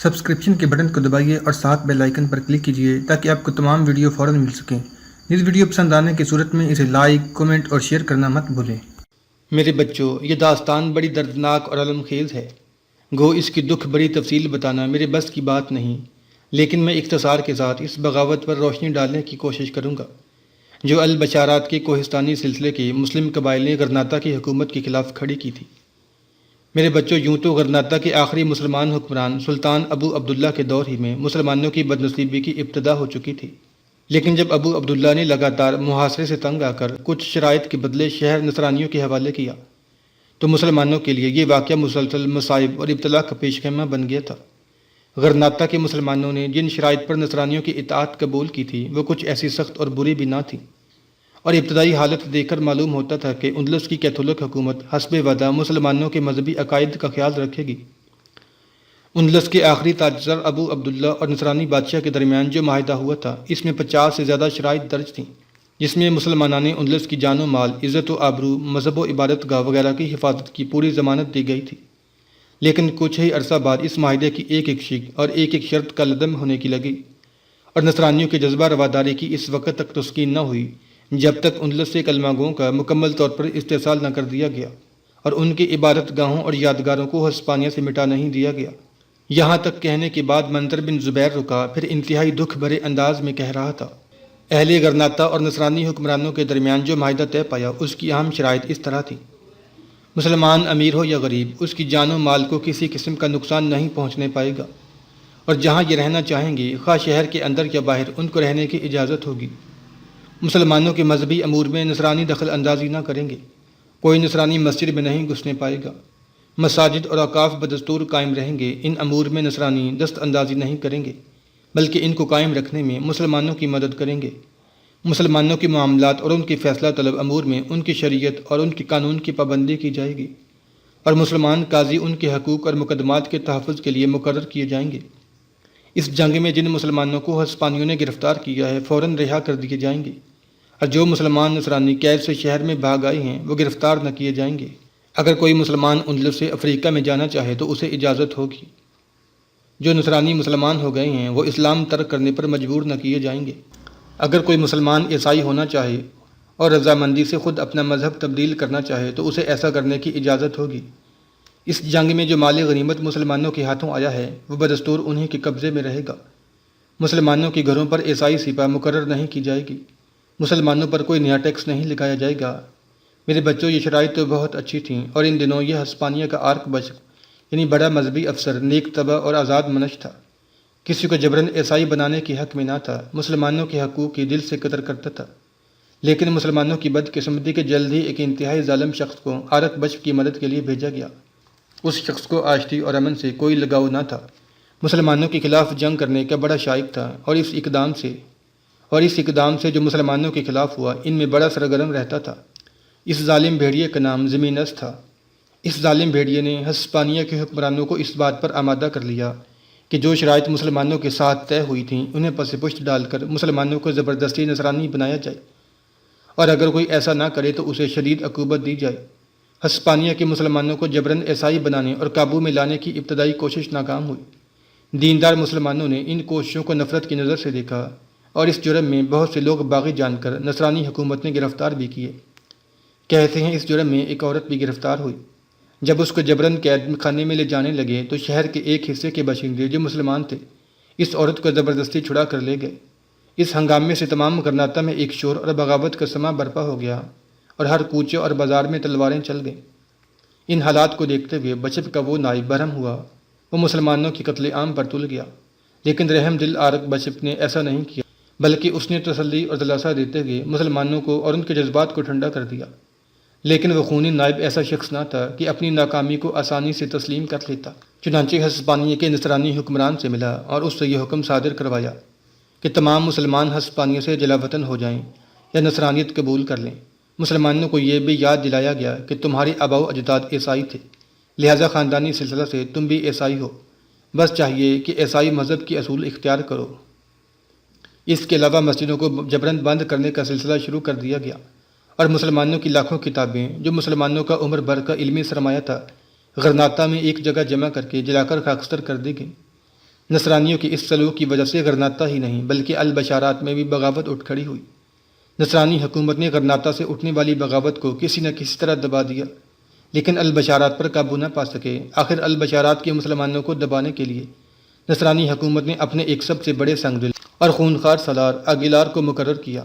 Subscription کے button کو دبائیے اور ساتھ بیل آئیکن پر کلک کیجیے تاکہ آپ کو تمام ویڈیو فوراً مل سکیں۔ اس ویڈیو پسند آنے کی صورت میں اسے لائک، کمنٹ اور شیئر کرنا مت بھولیں۔ میرے بچوں، یہ داستان بڑی دردناک اور علم خیز ہے۔ گو اس کی دکھ بڑی تفصیل بتانا میرے بس کی بات نہیں، لیکن میں اختصار کے ساتھ اس بغاوت پر روشنی ڈالنے کی کوشش کروں گا جو البشارات کے کوہستانی سلسلے کے مسلم قبائل نے غرناطہ کی حکومت کے خلاف کھڑی کی تھی۔ میرے بچوں، یوں تو غرناطہ کے آخری مسلمان حکمران سلطان ابو عبداللہ کے دور ہی میں مسلمانوں کی بدنصیبی کی ابتدا ہو چکی تھی، لیکن جب ابو عبداللہ نے لگاتار محاصرے سے تنگ آ کر کچھ شرائط کے بدلے شہر نصرانیوں کے حوالے کیا تو مسلمانوں کے لیے یہ واقعہ مسلسل مصائب اور ابتلا کا پیش خیمہ بن گیا تھا۔ غرناطہ کے مسلمانوں نے جن شرائط پر نصرانیوں کی اطاعت قبول کی تھی وہ کچھ ایسی سخت اور بری بھی نہ تھی، اور ابتدائی حالت دیکھ کر معلوم ہوتا تھا کہ اندلس کی کیتھولک حکومت حسب وعدہ مسلمانوں کے مذہبی عقائد کا خیال رکھے گی۔ اندلس کے آخری تاجر ابو عبداللہ اور نصرانی بادشاہ کے درمیان جو معاہدہ ہوا تھا اس میں 50 سے زیادہ شرائط درج تھیں، جس میں مسلمانان اندلس کی جان و مال، عزت و آبرو، مذہب و عبادت گاہ وغیرہ کی حفاظت کی پوری ضمانت دی گئی تھی۔ لیکن کچھ ہی عرصہ بعد اس معاہدے کی ایک ایک شق اور ایک ایک شرط کا لدم ہونے کی لگی، اور نصرانیوں کے جذبہ رواداری کی اس وقت تک تسکین نہ ہوئی جب تک اندلس سے کلمہ گوں کا مکمل طور پر استحصال نہ کر دیا گیا اور ان کی عبادت گاہوں اور یادگاروں کو ہسپانیہ سے مٹا نہیں دیا گیا۔ یہاں تک کہنے کے بعد منظر بن زبیر رکا، پھر انتہائی دکھ بھرے انداز میں کہہ رہا تھا۔ اہل غرناطہ اور نصرانی حکمرانوں کے درمیان جو معاہدہ طے پایا اس کی اہم شرائط اس طرح تھی: مسلمان امیر ہو یا غریب، اس کی جان و مال کو کسی قسم کا نقصان نہیں پہنچنے پائے گا، اور جہاں یہ رہنا چاہیں گے خواہ شہر کے اندر یا باہر ان کو رہنے کی اجازت ہوگی۔ مسلمانوں کے مذہبی امور میں نصرانی دخل اندازی نہ کریں گے، کوئی نصرانی مسجد میں نہیں گھسنے پائے گا، مساجد اور اوقاف بدستور قائم رہیں گے، ان امور میں نصرانی دست اندازی نہیں کریں گے بلکہ ان کو قائم رکھنے میں مسلمانوں کی مدد کریں گے۔ مسلمانوں کے معاملات اور ان کے فیصلہ طلب امور میں ان کی شریعت اور ان کے قانون کی پابندی کی جائے گی، اور مسلمان قاضی ان کے حقوق اور مقدمات کے تحفظ کے لیے مقرر کیے جائیں گے۔ اس جنگ میں جن مسلمانوں کو ہسپانیوں نے گرفتار کیا ہے فوراً رہا کر دیے جائیں گے، اور جو مسلمان نصرانی قید سے شہر میں بھاگ آئے ہیں وہ گرفتار نہ کیے جائیں گے۔ اگر کوئی مسلمان اندلس سے افریقہ میں جانا چاہے تو اسے اجازت ہوگی۔ جو نصرانی مسلمان ہو گئے ہیں وہ اسلام ترک کرنے پر مجبور نہ کیے جائیں گے۔ اگر کوئی مسلمان عیسائی ہونا چاہے اور رضامندی سے خود اپنا مذہب تبدیل کرنا چاہے تو اسے ایسا کرنے کی اجازت ہوگی۔ اس جنگ میں جو مال غنیمت مسلمانوں کے ہاتھوں آیا ہے وہ بدستور انہی کے قبضے میں رہے گا۔ مسلمانوں کے گھروں پر عیسائی سپہ مقرر نہیں کی جائے گی، مسلمانوں پر کوئی نیا ٹیکس نہیں لگایا جائے گا۔ میرے بچوں، یہ شرائط تو بہت اچھی تھیں، اور ان دنوں یہ ہسپانیہ کا آرک بشپ یعنی بڑا مذہبی افسر نیک طبع اور آزاد منش تھا، کسی کو جبراً عیسائی بنانے کے حق میں نہ تھا، مسلمانوں کے حقوق کی دل سے قدر کرتا تھا۔ لیکن مسلمانوں کی بدقسمتی کے جلد ہی ایک انتہائی ظالم شخص کو آرک بشپ کی مدد کے لیے بھیجا گیا۔ اس شخص کو آشتی اور امن سے کوئی لگاؤ نہ تھا، مسلمانوں کے خلاف جنگ کرنے کا بڑا شائق تھا، اور اس اقدام سے جو مسلمانوں کے خلاف ہوا ان میں بڑا سرگرم رہتا تھا۔ اس ظالم بھیڑیے کا نام زمینس تھا۔ اس ظالم بھیڑیے نے ہسپانیہ کے حکمرانوں کو اس بات پر آمادہ کر لیا کہ جو شرائط مسلمانوں کے ساتھ طے ہوئی تھیں انہیں پس پشت ڈال کر مسلمانوں کو زبردستی نصرانی بنایا جائے، اور اگر کوئی ایسا نہ کرے تو اسے شدید عقوبت دی جائے۔ ہسپانیہ کے مسلمانوں کو جبراً عیسائی بنانے اور قابو میں لانے کی ابتدائی کوشش ناکام ہوئی۔ دیندار مسلمانوں نے ان کوششوں کو نفرت کی نظر سے دیکھا، اور اس جرم میں بہت سے لوگ باغی جان کر نصرانی حکومت نے گرفتار بھی کیے۔ کہتے ہیں اس جرم میں ایک عورت بھی گرفتار ہوئی۔ جب اس کو جبراً قید خانے میں لے جانے لگے تو شہر کے ایک حصے کے باشندے جو مسلمان تھے اس عورت کو زبردستی چھڑا کر لے گئے۔ اس ہنگامے سے تمام غرناطہ میں ایک شور اور بغاوت کا سماں برپا ہو گیا، اور ہر کوچے اور بازار میں تلواریں چل گئیں۔ ان حالات کو دیکھتے ہوئے بشپ کا وہ نائب برہم ہوا، وہ مسلمانوں کی قتل عام پر تل گیا۔ لیکن رحم دل آرک بشپ نے ایسا نہیں کیا، بلکہ اس نے تسلی اور دلاسا دیتے ہوئے مسلمانوں کو اور ان کے جذبات کو ٹھنڈا کر دیا۔ لیکن وہ خونی نائب ایسا شخص نہ تھا کہ اپنی ناکامی کو آسانی سے تسلیم کر لیتا۔ چنانچہ ہسپانیہ کے نصرانی حکمران سے ملا اور اس سے یہ حکم صادر کروایا کہ تمام مسلمان ہسپانیہ سے جلا وطن ہو جائیں یا نصرانیت قبول کر لیں۔ مسلمانوں کو یہ بھی یاد دلایا گیا کہ تمہارے آباء و اجداد عیسائی تھے، لہٰذا خاندانی سلسلہ سے تم بھی عیسائی ہو، بس چاہیے کہ عیسائی مذہب کی اصول اختیار کرو۔ اس کے علاوہ مسجدوں کو جبراً بند کرنے کا سلسلہ شروع کر دیا گیا، اور مسلمانوں کی لاکھوں کتابیں جو مسلمانوں کا عمر بھر کا علمی سرمایہ تھا غرناطہ میں ایک جگہ جمع کر کے جلا کر خاکستر کر دی گئیں۔ نصرانیوں کے اس سلوک کی وجہ سے غرناطہ ہی نہیں بلکہ البشارات میں بھی بغاوت اٹھ کھڑی ہوئی۔ نصرانی حکومت نے غرناطہ سے اٹھنے والی بغاوت کو کسی نہ کسی طرح دبا دیا، لیکن البشارات پر قابو نہ پا سکے۔ آخر البشارات کے مسلمانوں کو دبانے کے لیے نصرانی حکومت نے اپنے ایک سب سے بڑے سنگدل اور خونخوار سالار آگیلار کو مقرر کیا۔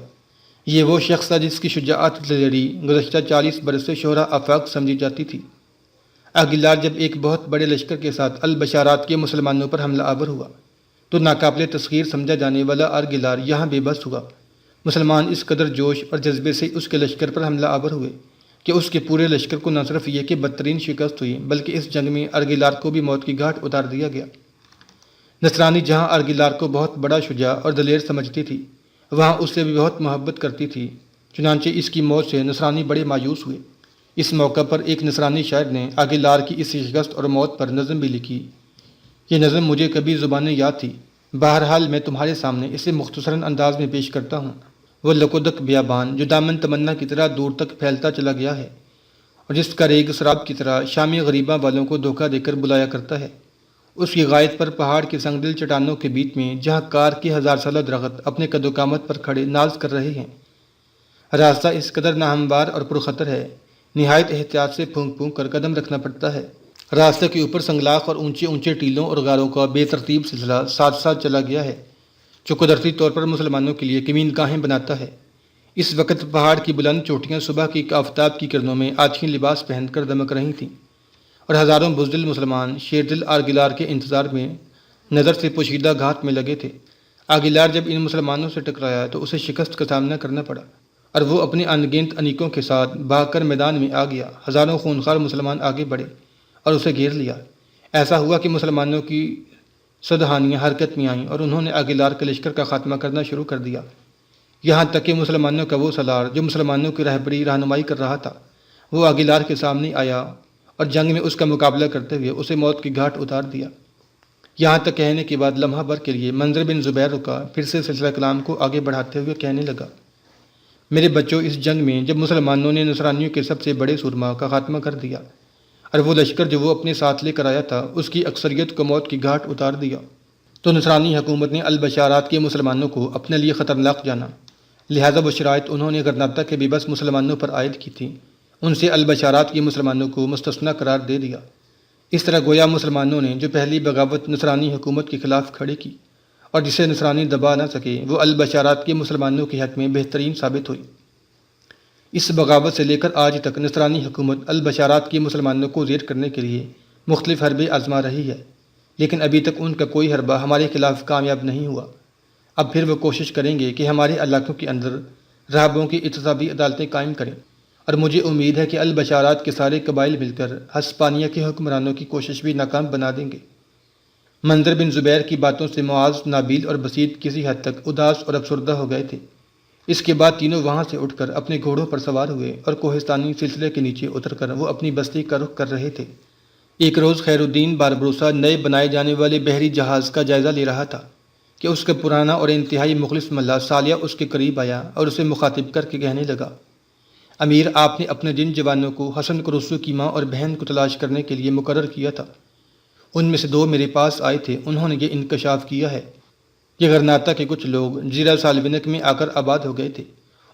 یہ وہ شخص تھا جس کی شجاعت دلیری گزشتہ 40 برس سے شہرا آفاق سمجھی جاتی تھی۔ آگیلار جب ایک بہت بڑے لشکر کے ساتھ البشارات کے مسلمانوں پر حملہ آور ہوا تو ناقابل تسخیر سمجھا جانے والا آگیلار یہاں بے بس ہوا۔ مسلمان اس قدر جوش اور جذبے سے اس کے لشکر پر حملہ آور ہوئے کہ اس کے پورے لشکر کو نہ صرف یہ کہ بدترین شکست ہوئی بلکہ اس جنگ میں آگیلار کو بھی موت کی گھاٹ اتار دیا گیا۔ نصرانی جہاں آگیلار کو بہت بڑا شجاع اور دلیر سمجھتی تھی، وہاں اس سے بھی بہت محبت کرتی تھی۔ چنانچہ اس کی موت سے نصرانی بڑے مایوس ہوئے۔ اس موقع پر ایک نصرانی شاعر نے آگیلار کی اس شکست اور موت پر نظم بھی لکھی۔ یہ نظم مجھے کبھی زبانیں یاد تھی، بہرحال میں تمہارے سامنے اسے مختصراً انداز میں پیش کرتا ہوں۔ وہ لکودک بیابان جو دامن تمنا کی طرح دور تک پھیلتا چلا گیا ہے اور جس کا ریگ سراب کی طرح شامی غریباں والوں کو دھوکہ دے کر بلایا کرتا ہے، اس کی غائط پر پہاڑ کے سنگدل چٹانوں کے بیچ میں جہاں کار کے 1000 سالہ درخت اپنے قد و قامت پر کھڑے ناز کر رہے ہیں۔ راستہ اس قدر ناہموار اور پرخطر ہے، نہایت احتیاط سے پھونک پھونک کر قدم رکھنا پڑتا ہے۔ راستے کے اوپر سنگلاخ اور اونچے اونچے ٹیلوں اور غاروں کا بے ترتیب سلسلہ ساتھ ساتھ چلا گیا ہے جو قدرتی طور پر مسلمانوں کے لیے کمین گاہیں بناتا ہے۔ اس وقت پہاڑ کی بلند چوٹیاں صبح کی آفتاب کی کرنوں میں آچھی لباس پہن کر دمک رہی تھیں اور ہزاروں بزدل مسلمان شیردل آگیلار کے انتظار میں نظر سے پوشیدہ گھات میں لگے تھے۔ آگیلار جب ان مسلمانوں سے ٹکرایا تو اسے شکست کا سامنا کرنا پڑا اور وہ اپنی انگنت انیکوں کے ساتھ بھاگ کر میدان میں آ گیا۔ ہزاروں خونخوار مسلمان آگے بڑھے اور اسے گھیر لیا۔ ایسا ہوا کہ مسلمانوں کی سدحانیاں حرکت میں آئیں اور انہوں نے آگیلار کے لشکر کا خاتمہ کرنا شروع کر دیا۔ یہاں تک کہ مسلمانوں کا وہ سالار جو مسلمانوں کی رہنمائی کر رہا تھا، وہ آگیلار کے سامنے آیا اور جنگ میں اس کا مقابلہ کرتے ہوئے اسے موت کی گھاٹ اتار دیا۔ یہاں تک کہنے کے بعد لمحہ بھر کے لیے منظر بن زبیر رکا، پھر سے سلسلہ کلام کو آگے بڑھاتے ہوئے کہنے لگا، میرے بچوں، اس جنگ میں جب مسلمانوں نے نصرانیوں کے سب سے بڑے سرما کا خاتمہ کر دیا اور وہ لشکر جو وہ اپنے ساتھ لے کر آیا تھا اس کی اکثریت کو موت کی گھاٹ اتار دیا، تو نصرانی حکومت نے البشارات کے مسلمانوں کو اپنے لیے خطرناک جانا، لہذا وہ شرائط انہوں نے غرناطہ کے بے بس مسلمانوں پر عائد کی تھیں ان سے البشارات کے مسلمانوں کو مستثنیٰ قرار دے دیا۔ اس طرح گویا مسلمانوں نے جو پہلی بغاوت نصرانی حکومت کے خلاف کھڑی کی اور جسے نصرانی دبا نہ سکے، وہ البشارات کے مسلمانوں کے حق میں بہترین ثابت ہوئی۔ اس بغاوت سے لے کر آج تک نصرانی حکومت البشارات کے مسلمانوں کو زیر کرنے کے لیے مختلف حربے آزما رہی ہے، لیکن ابھی تک ان کا کوئی حربہ ہمارے خلاف کامیاب نہیں ہوا۔ اب پھر وہ کوشش کریں گے کہ ہمارے علاقوں کے اندر راہبوں کی احتسابی عدالتیں قائم کریں، اور مجھے امید ہے کہ البشارات کے سارے قبائل مل کر ہسپانیہ کے حکمرانوں کی کوشش بھی ناکام بنا دیں گے۔ منظر بن زبیر کی باتوں سے معاذ، نابیل اور بسیط کسی حد تک اداس اور افسردہ ہو گئے تھے۔ اس کے بعد تینوں وہاں سے اٹھ کر اپنے گھوڑوں پر سوار ہوئے اور کوہستانی سلسلے کے نیچے اتر کر وہ اپنی بستی کا رخ کر رہے تھے۔ ایک روز خیر الدین باربروسا نئے بنائے جانے والے بحری جہاز کا جائزہ لے رہا تھا کہ اس کا پرانا اور انتہائی مخلص ملا سالیہ اس کے قریب آیا اور اسے مخاطب کر کے کہنے لگا، امیر، آپ نے اپنے جن جوانوں کو حسن کرسو کی ماں اور بہن کو تلاش کرنے کے لیے مقرر کیا تھا، ان میں سے 2 میرے پاس آئے تھے۔ انہوں نے یہ انکشاف کیا ہے کہ غرناطہ کے کچھ لوگ جزیرہ سالوینک میں آ کر آباد ہو گئے تھے۔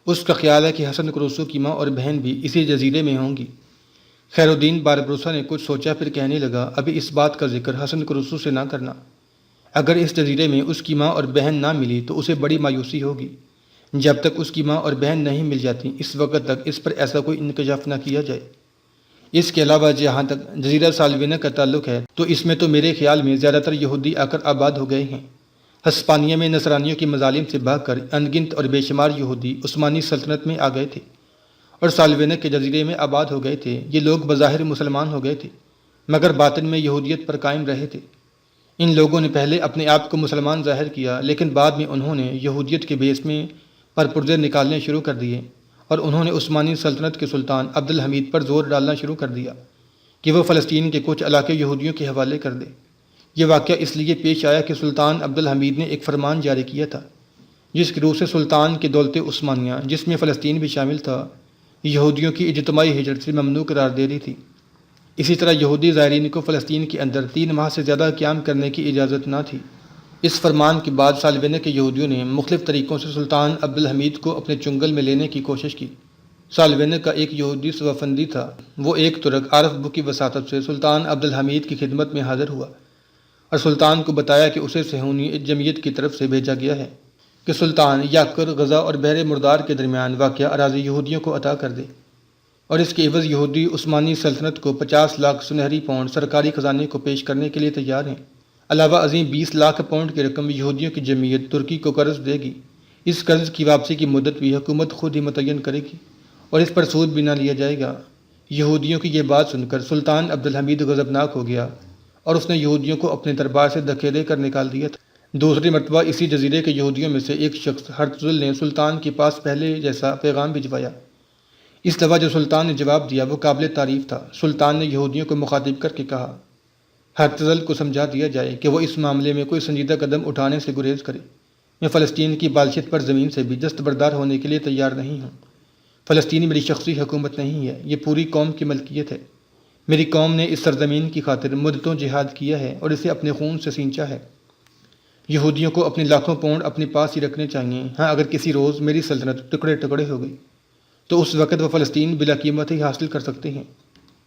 اس کا خیال ہے کہ حسن کرسو کی ماں اور بہن بھی اسی جزیرے میں ہوں گی۔ خیر الدین باربروسا نے کچھ سوچا، پھر کہنے لگا، ابھی اس بات کا ذکر حسن کرسو سے نہ کرنا۔ اگر اس جزیرے میں اس کی ماں اور بہن نہ ملی تو اسے بڑی مایوسی ہوگی۔ جب تک اس کی ماں اور بہن نہیں مل جاتی اس وقت تک اس پر ایسا کوئی انکشاف نہ کیا جائے۔ اس کے علاوہ جہاں تک جزیرہ سالوینک کا تعلق ہے تو اس میں تو میرے خیال میں زیادہ تر یہودی آ کر آباد ہو گئے ہیں۔ ہسپانیہ میں نصرانیوں کے مظالم سے بھاگ کر انگنت اور بے شمار یہودی عثمانی سلطنت میں آ گئے تھے اور سالوینک کے جزیرے میں آباد ہو گئے تھے۔ یہ لوگ بظاہر مسلمان ہو گئے تھے مگر باطن میں یہودیت پر قائم رہے تھے۔ ان لوگوں نے پہلے اپنے آپ کو مسلمان ظاہر کیا، لیکن بعد میں انہوں نے یہودیت کے بیس میں پرپردے نکالنے شروع کر دیے اور انہوں نے عثمانی سلطنت کے سلطان عبد الحمید پر زور ڈالنا شروع کر دیا کہ وہ فلسطین کے کچھ علاقے یہودیوں کے حوالے کر دے۔ یہ واقعہ اس لیے پیش آیا کہ سلطان عبد الحمید نے ایک فرمان جاری کیا تھا جس کی روح سے سلطان کے دولت عثمانیہ، جس میں فلسطین بھی شامل تھا، یہودیوں کی اجتماعی ہجرت سے ممنوع قرار دے دی تھی۔ اسی طرح یہودی زائرین کو فلسطین کے اندر 3 ماہ سے زیادہ قیام کرنے کی اجازت نہ تھی۔ اس فرمان کے بعد سالوینہ کے یہودیوں نے مختلف طریقوں سے سلطان عبدالحمید کو اپنے چنگل میں لینے کی کوشش کی۔ سالوینہ کا ایک یہودی صوفندی تھا، وہ ایک ترک عارف بو کی وساطت سے سلطان عبدالحمید کی خدمت میں حاضر ہوا اور سلطان کو بتایا کہ اسے صہیونی جمعیت کی طرف سے بھیجا گیا ہے کہ سلطان یاکر، غزہ اور بحر مردار کے درمیان واقع اراضی یہودیوں کو عطا کر دے، اور اس کے عوض یہودی عثمانی سلطنت کو 50 لاکھ سنہری پاؤنڈ سرکاری خزانے کو پیش کرنے کے لیے تیار ہیں۔ علاوہ ازیں 20 لاکھ پاؤنڈ کی رقم یہودیوں کی جمعیت ترکی کو قرض دے گی۔ اس قرض کی واپسی کی مدت بھی حکومت خود ہی متعین کرے گی اور اس پر سود بھی نہ لیا جائے گا۔ یہودیوں کی یہ بات سن کر سلطان عبدالحمید غضبناک ہو گیا اور اس نے یہودیوں کو اپنے دربار سے دھکیلے کر نکال دیا تھا۔ دوسری مرتبہ اسی جزیرے کے یہودیوں میں سے ایک شخص ہرتزل نے سلطان کے پاس پہلے جیسا پیغام بھجوایا۔ اس دفعہ جو سلطان نے جواب دیا وہ قابل تعریف تھا۔ سلطان نے یہودیوں کو مخاطب کر کے کہا، ہرتزل کو سمجھا دیا جائے کہ وہ اس معاملے میں کوئی سنجیدہ قدم اٹھانے سے گریز کرے۔ میں فلسطین کی بالشت پر زمین سے بھی دستبردار ہونے کے لیے تیار نہیں ہوں۔ فلسطین میری شخصی حکومت نہیں ہے، یہ پوری قوم کی ملکیت ہے۔ میری قوم نے اس سرزمین کی خاطر مدتوں جہاد کیا ہے اور اسے اپنے خون سے سینچا ہے۔ یہودیوں کو اپنے لاکھوں پاؤنڈ اپنے پاس ہی رکھنے چاہیے۔ ہاں، اگر کسی روز میری سلطنت ٹکڑے ٹکڑے ہو گئی تو اس وقت وہ فلسطین بلا قیمت ہی حاصل کر سکتے ہیں،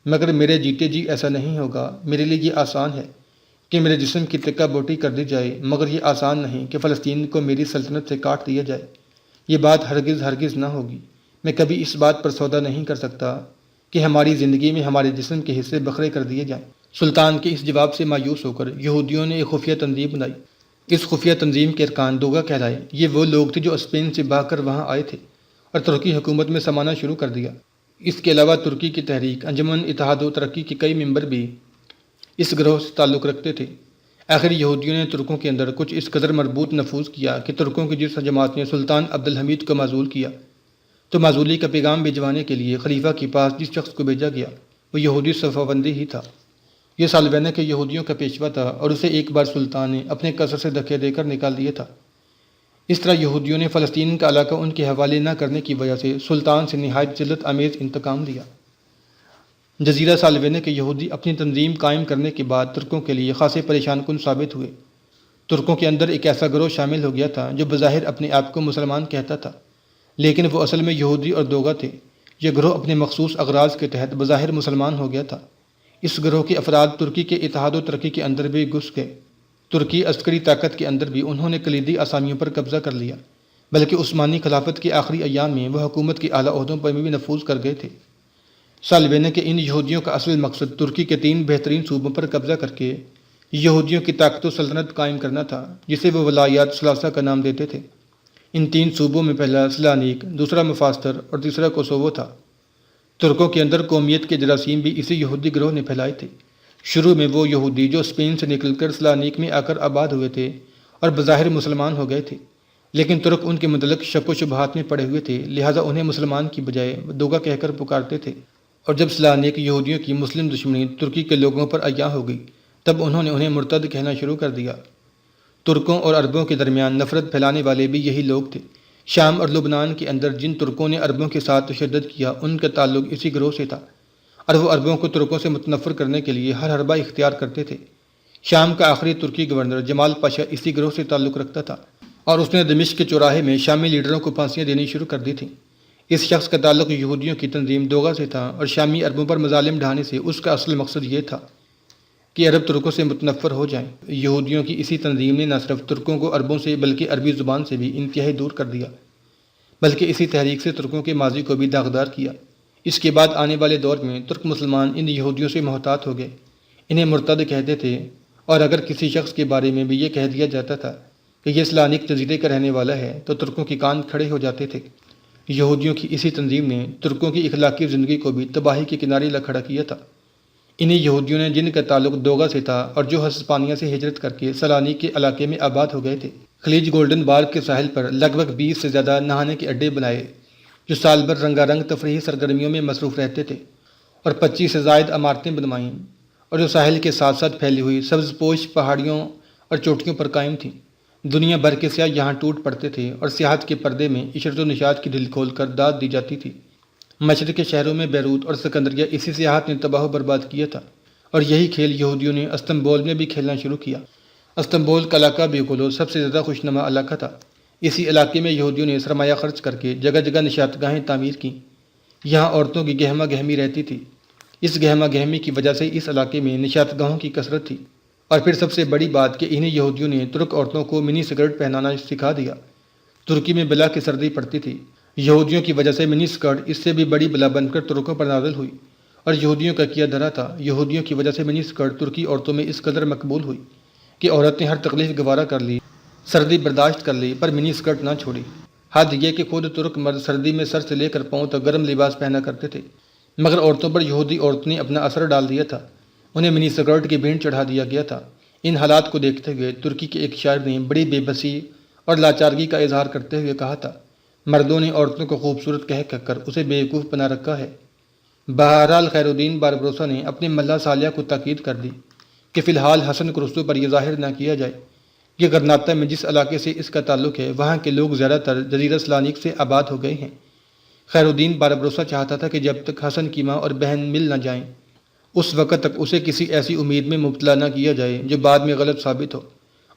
مگر میرے جیتے جی ایسا نہیں ہوگا۔ میرے لیے یہ آسان ہے کہ میرے جسم کی تکہ بوٹی کر دی جائے، مگر یہ آسان نہیں کہ فلسطین کو میری سلطنت سے کاٹ دیا جائے۔ یہ بات ہرگز ہرگز نہ ہوگی۔ میں کبھی اس بات پر سودا نہیں کر سکتا کہ ہماری زندگی میں ہمارے جسم کے حصے بکھرے کر دیے جائیں۔ سلطان کے اس جواب سے مایوس ہو کر یہودیوں نے ایک خفیہ تنظیم بنائی۔ اس خفیہ تنظیم کے ارکان دوگا کہلائے۔ یہ وہ لوگ تھے جو اسپین سے بھاگ کر وہاں آئے تھے اور ترکی حکومت میں سمانا شروع کر دیا۔ اس کے علاوہ ترکی کی تحریک انجمن اتحاد و ترقی کے کئی ممبر بھی اس گروہ سے تعلق رکھتے تھے۔ آخر یہودیوں نے ترکوں کے اندر کچھ اس قدر مربوط نفوذ کیا کہ ترکوں کی جس جماعت نے سلطان عبدالحمید کو معزول کیا تو معزولی کا پیغام بھجوانے کے لیے خلیفہ کے پاس جس شخص کو بھیجا گیا وہ یہودی صفوندی ہی تھا۔ یہ سالوینہ کے یہودیوں کا پیشوا تھا اور اسے ایک بار سلطان نے اپنے قصر سے دھکے دے کر نکال دیا تھا۔ اس طرح یہودیوں نے فلسطین کا علاقہ ان کے حوالے نہ کرنے کی وجہ سے سلطان سے نہایت ذلت آمیز انتقام لیا۔ جزیرہ سالوینہ کے یہودی اپنی تنظیم قائم کرنے کے بعد ترکوں کے لیے خاصے پریشان کن ثابت ہوئے۔ ترکوں کے اندر ایک ایسا گروہ شامل ہو گیا تھا جو بظاہر اپنے آپ کو مسلمان کہتا تھا، لیکن وہ اصل میں یہودی اور دوغا تھے۔ یہ گروہ اپنے مخصوص اغراض کے تحت بظاہر مسلمان ہو گیا تھا۔ اس گروہ کے افراد ترکی کے اتحاد و ترقی کے اندر بھی گھس گئے۔ ترکی عسکری طاقت کے اندر بھی انہوں نے کلیدی اسامیوں پر قبضہ کر لیا، بلکہ عثمانی خلافت کے آخری ایام میں وہ حکومت کے اعلیٰ عہدوں پر بھی نفوذ کر گئے تھے۔ سالوینہ کے ان یہودیوں کا اصل مقصد ترکی کے 3 بہترین صوبوں پر قبضہ کر کے یہودیوں کی طاقت و سلطنت قائم کرنا تھا، جسے وہ ولایات ثلاثہ کا نام دیتے تھے۔ ان 3 صوبوں میں پہلا سلانیک، دوسرا مفاستر اور تیسرا کوسوو تھا۔ ترکوں کے اندر قومیت کے جراثیم بھی اسی یہودی گروہ نے پھیلائے تھے۔ شروع میں وہ یہودی جو اسپین سے نکل کر سلانیک میں آ کر آباد ہوئے تھے اور بظاہر مسلمان ہو گئے تھے، لیکن ترک ان کے متعلق شک و شبہات میں پڑے ہوئے تھے، لہٰذا انہیں مسلمان کی بجائے دوغا کہہ کر پکارتے تھے۔ اور جب سلانیک یہودیوں کی مسلم دشمنی ترکی کے لوگوں پر عیاں ہو گئی تب انہوں نے انہیں مرتد کہنا شروع کر دیا۔ ترکوں اور عربوں کے درمیان نفرت پھیلانے والے بھی یہی لوگ تھے۔ شام اور لبنان کے اندر جن ترکوں نے عربوں کے ساتھ تشدد کیا ان کا تعلق اسی گروہ سے تھا، اور وہ عربوں کو ترکوں سے متنفر کرنے کے لیے ہر حربہ اختیار کرتے تھے۔ شام کا آخری ترکی گورنر جمال پاشا اسی گروہ سے تعلق رکھتا تھا اور اس نے دمشق کے چوراہے میں شامی لیڈروں کو پھانسیاں دینی شروع کر دی تھیں۔ اس شخص کا تعلق یہودیوں کی تنظیم دوغا سے تھا اور شامی عربوں پر مظالم ڈھانے سے اس کا اصل مقصد یہ تھا کہ عرب ترکوں سے متنفر ہو جائیں۔ یہودیوں کی اسی تنظیم نے نہ صرف ترکوں کو عربوں سے بلکہ عربی زبان سے بھی انتہائی دور کر دیا، بلکہ اسی تحریک سے ترکوں کے ماضی کو بھی داغدار کیا۔ اس کے بعد آنے والے دور میں ترک مسلمان ان یہودیوں سے محتاط ہو گئے، انہیں مرتد کہتے تھے، اور اگر کسی شخص کے بارے میں بھی یہ کہہ دیا جاتا تھا کہ یہ سلانیک جزیرے کا رہنے والا ہے تو ترکوں کے کان کھڑے ہو جاتے تھے۔ یہودیوں کی اسی تنظیم نے ترکوں کی اخلاقی زندگی کو بھی تباہی کے کنارے لا کھڑا کیا تھا۔ انہی یہودیوں نے جن کا تعلق دوغا سے تھا اور جو ہسپانیہ سے ہجرت کر کے سلانیک کے علاقے میں آباد ہو گئے تھے، خلیج گولڈن بار کے ساحل پر لگ بھگ 20 سے زیادہ نہانے کے اڈے بنائے جو سال بھر رنگا رنگ تفریحی سرگرمیوں میں مصروف رہتے تھے، اور 25 سے زائد عمارتیں بنوائیں اور جو ساحل کے ساتھ ساتھ پھیلی ہوئی سبز پوش پہاڑیوں اور چوٹیوں پر قائم تھیں۔ دنیا بھر کے سیاح یہاں ٹوٹ پڑتے تھے اور سیاحت کے پردے میں عشرت و نشاط کی دل کھول کر داد دی جاتی تھی۔ مشرق کے شہروں میں بیروت اور سکندریہ اسی سیاحت نے تباہ و برباد کیا تھا، اور یہی کھیل یہودیوں نے استنبول میں بھی کھیلنا شروع کیا۔ استنبول کا علاقہ بیکولو سب سے زیادہ خوشنما علاقہ تھا۔ اسی علاقے میں یہودیوں نے سرمایہ خرچ کر کے جگہ جگہ نشاط گاہیں تعمیر کیں۔ یہاں عورتوں کی گہما گہمی رہتی تھی۔ اس گہما گہمی کی وجہ سے اس علاقے میں نشاط گاہوں کی کثرت تھی، اور پھر سب سے بڑی بات کہ انہیں یہودیوں نے ترک عورتوں کو منی سکرٹ پہنانا سکھا دیا۔ ترکی میں بلا کی سردی پڑتی تھی۔ یہودیوں کی وجہ سے منی سکرٹ اس سے بھی بڑی بلا بن کر ترکوں پر نازل ہوئی، اور یہودیوں کا کیا دھرا تھا۔ یہودیوں کی وجہ سے منی سکرٹ ترکی عورتوں میں اس قدر مقبول ہوئی کہ عورت نے ہر تکلیف گوارا کر لی، سردی برداشت کر لی، پر منی سکرٹ نہ چھوڑی۔ حد یہ کہ خود ترک مرد سردی میں سر سے لے کر پاؤں تک گرم لباس پہنا کرتے تھے، مگر عورتوں پر یہودی عورتوں نے اپنا اثر ڈال دیا تھا، انہیں منی سکرٹ کی بھینٹ چڑھا دیا گیا تھا۔ ان حالات کو دیکھتے ہوئے ترکی کے ایک شاعر نے بڑی بے بسی اور لاچارگی کا اظہار کرتے ہوئے کہا تھا، مردوں نے عورتوں کو خوبصورت کہہ کر اسے بیوقوف بنا رکھا ہے۔ بہرحال خیر الدین باربروسا نے اپنے ملا سالیہ کو تاکید کر دی کہ فی الحال حسن کرسو پر یہ ظاہر نہ کیا جائے کہ غرناطہ میں جس علاقے سے اس کا تعلق ہے وہاں کے لوگ زیادہ تر جزیرہ سلانیک سے آباد ہو گئے ہیں۔ خیر الدین باربروسا چاہتا تھا کہ جب تک حسن کی ماں اور بہن مل نہ جائیں اس وقت تک اسے کسی ایسی امید میں مبتلا نہ کیا جائے جو بعد میں غلط ثابت ہو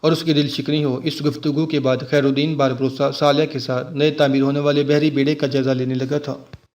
اور اس کی دل شکنی ہو۔ اس گفتگو کے بعد خیر الدین باربروسا سالیہ کے ساتھ نئے تعمیر ہونے والے بحری بیڑے کا جائزہ لینے لگا تھا۔